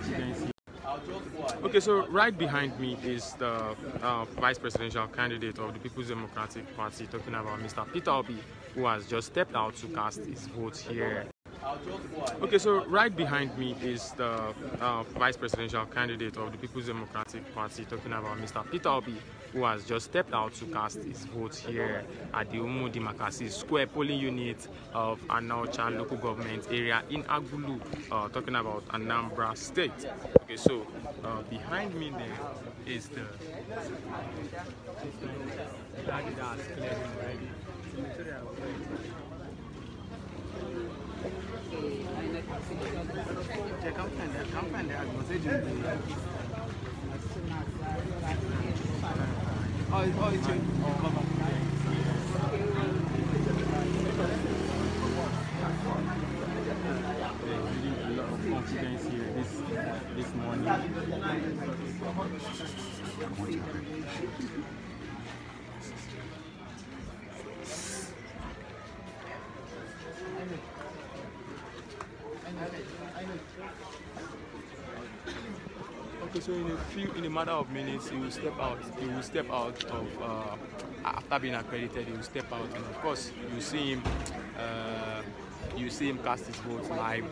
confidence. Okay, so right behind me is the vice presidential candidate of the People's Democratic Party, talking about Mr. Peter Obi, who has just stepped out to cast his vote here. Okay, so right behind me is the vice presidential candidate of the People's Democratic Party, talking about Mr. Peter Obi, who has just stepped out to cast his vote here at the Umu Dimakasi Square polling unit of Anaucha local government area in Agulu, talking about Anambra State. Okay, so behind me there is the flag that has cleared him already. There's really a lot of confidence here this morning. Okay, so in a matter of minutes, he will step out. He will step out of after being accredited. He will step out, and of course, you see him cast his vote live.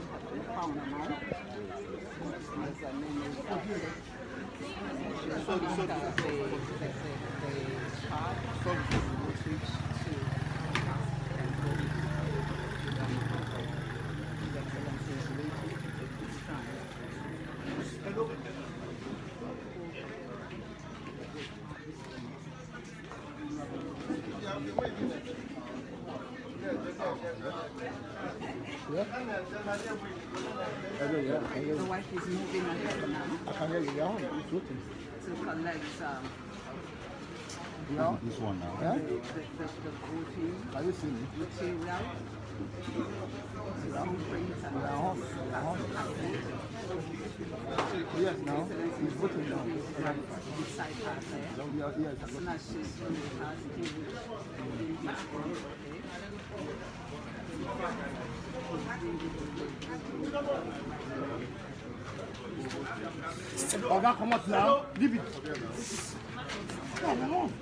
The wife is moving ahead now to collect this one now. the voting Have you seen it? material. Yes, now he's voting now. Beside her there. Yes, As soon as she's through with us, he will do his vote. Oga, come out now. Leave it. Come on.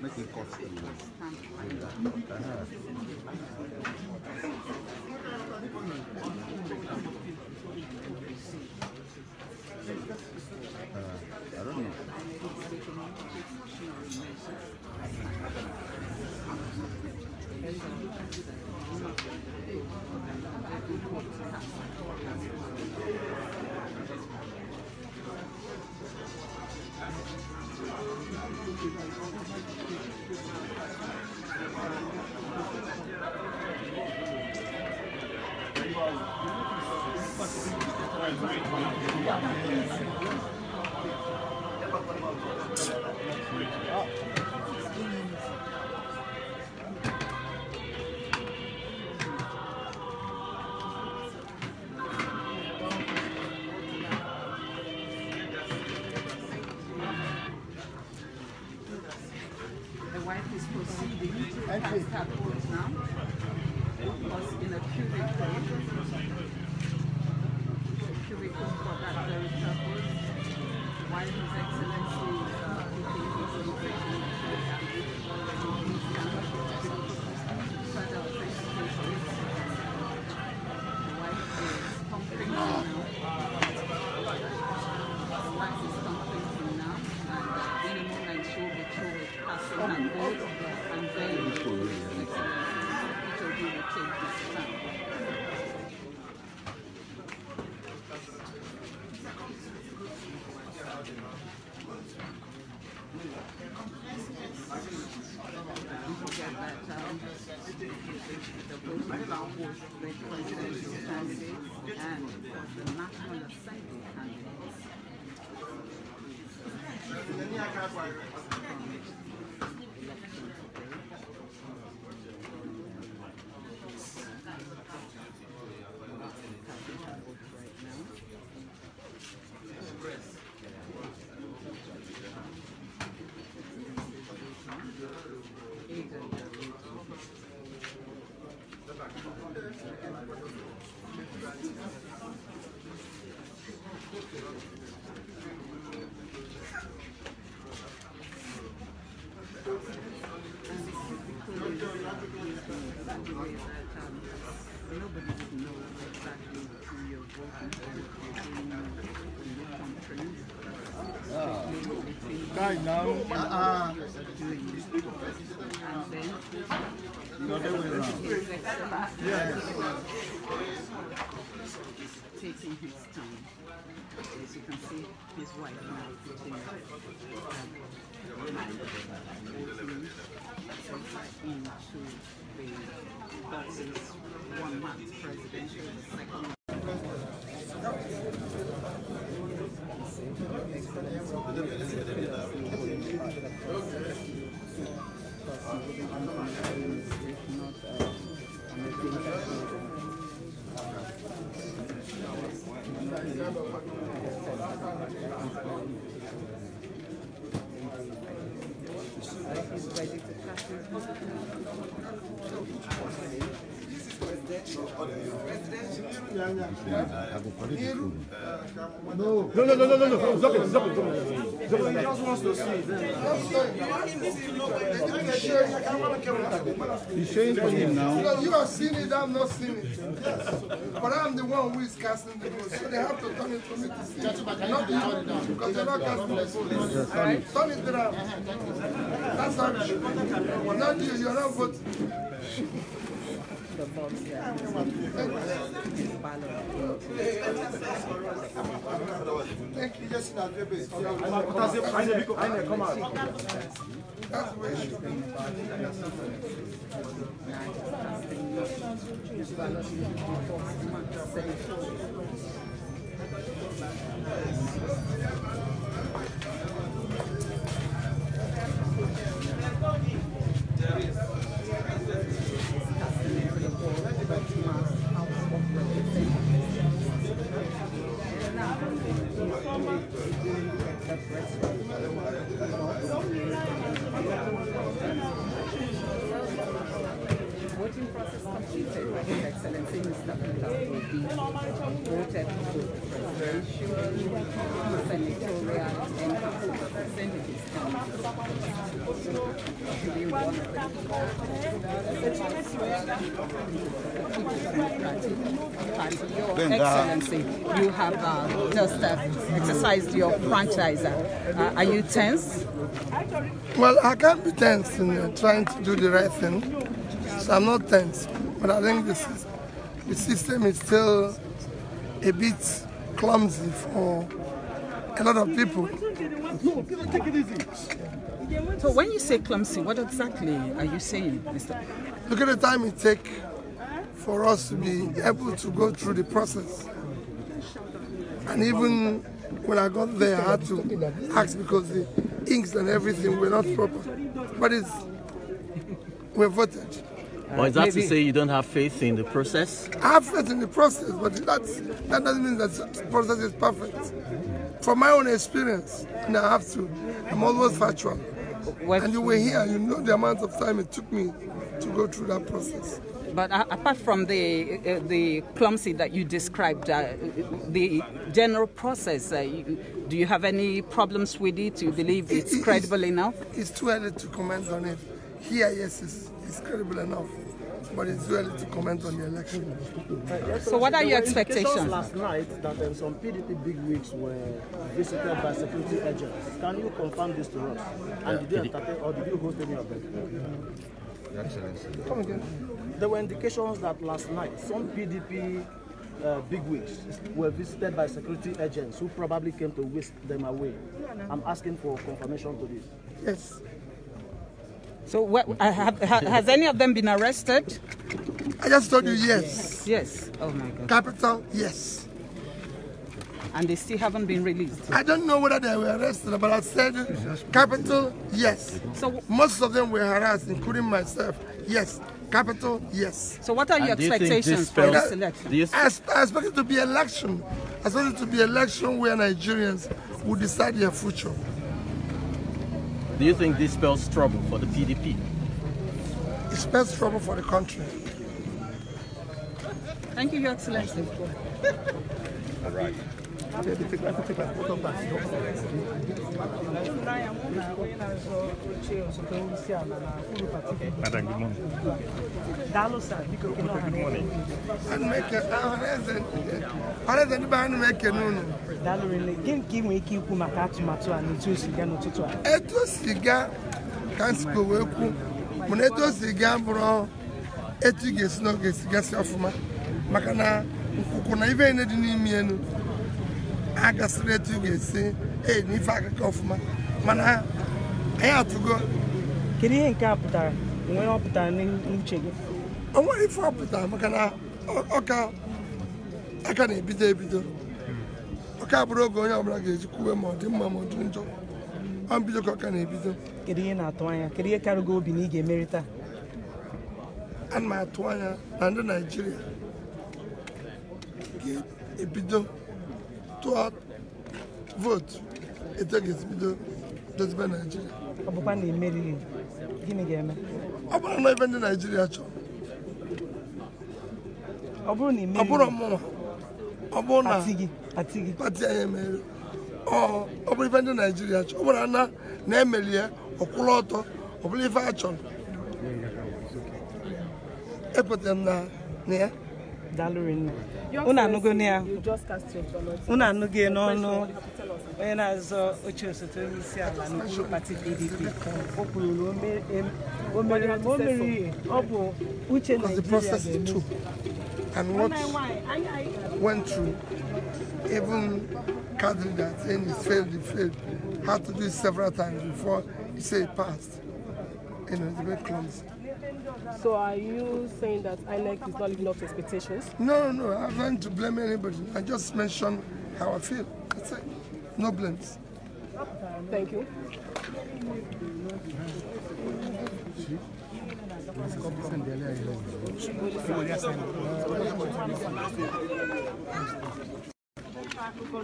Make it cost you. I don't know. The wife is proceeding to cast her vote now. Because in a cubicle for that very purpose, while His Excellency putting his immigration further authentication, the wife is pumping now. The wife is pumping now, and in a moment she will be through with casting her vote, and then His Excellency Peter Obi will take his stand. Forget that the voting count was the presidential candidates and the National Assembly candidates. Nobody would know exactly who you're voting for in your country. Guy now. And then No, they will now. Yes. taking his time. As you can see, his wife now putting into the boxes. 1 month presidential, the second. He's ready to practice. No. He just wants to see. He's showing for him now. You have seen it, I'm not seeing it. But I'm the one who is casting the vote. So they have to turn it for me to see. Not you, because they're not casting the vote. Turn it around. That's how it should be. Not you, you're not voting. The box there. Thank you. Just Come out. that's the way it should be. Voting process completed by His Excellency Mr. Peter Obi. Voted for both presidential, senatorial, and representatives. Actually, one of them. Your Excellency, you have just exercised your franchise. Are you tense? Well, I can't be tense in trying to do the right thing. So I'm not tense. But I think the system is still a bit clumsy for a lot of people. So when you say clumsy, what exactly are you saying, Mr. Look at the time it takes for us to be able to go through the process. And even when I got there, I had to ask because the inks and everything were not proper. But we voted. Or is that to say you don't have faith in the process? I have faith in the process, but that doesn't mean that the process is perfect. From my own experience, and I'm always factual. And you were here, you know the amount of time it took me to go through that process. But apart from the clumsy that you described, the general process, do you have any problems with it? Do you believe it's credible enough? It's too early to comment on it. Here, yes, it's credible enough. But it's too early to comment on the election. So what are your expectations? Last night that some PDP bigwigs were visited by security agents. Can you confirm this to us? And did you entertain or did you host any of them? Come again. There were indications that last night some PDP bigwigs were visited by security agents who probably came to whisk them away. I'm asking for confirmation to this. Yes. So has any of them been arrested? I just told you yes. Yes. Oh my God. Capital, yes. And they still haven't been released? I don't know whether they were arrested, but I said capital, yes. So most of them were harassed, including myself. Yes. Capital, yes. So what are your expectations for this election? I expect it to be election. I expect it to be election where Nigerians will decide their future. Do you think this spells trouble for the PDP? it spells trouble for the country. Thank you, Your Excellency. All right. Madam, good morning. Good morning. Agasre to get say, hey, if I can come mana, I have to go. Can you in capital? When up in Chile? I want if I put them, okay, I can't be there. Okay, bro, going on like it's cool, Mamma, Junjo. I'm be the cock and a bit. Can you not Toya? Can you carry go Binig Emerita? And my Toya and the Nigeria. Get a bit. To vote, it takes me to Nigeria. I'm not even in Nigeria. You just cast your ballot. Una no ge no no. When I saw Ochoso to Isiala no party PDP. Opulu Because the process took and what went through, even candidates saying it failed, had to do it several times before you say it passed. You know, it's a bit clumsy. So are you saying that INEC is not living up to expectations? No, I haven't to blame anybody. I just mentioned how I feel. That's it. No blames. Thank you.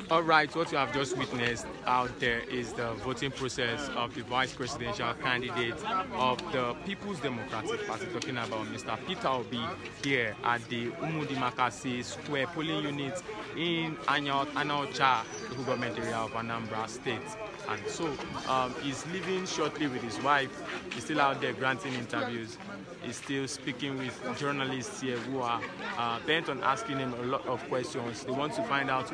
All right, what you have just witnessed out there is the voting process of the vice presidential candidate of the People's Democratic Party, talking about Mr. Peter Obi, here at the Umudimakasi Square polling unit in Anaucha, local government area of Anambra State. And so he's leaving shortly with his wife. He's still out there granting interviews. He's still speaking with journalists here who are bent on asking him a lot of questions. They want to find out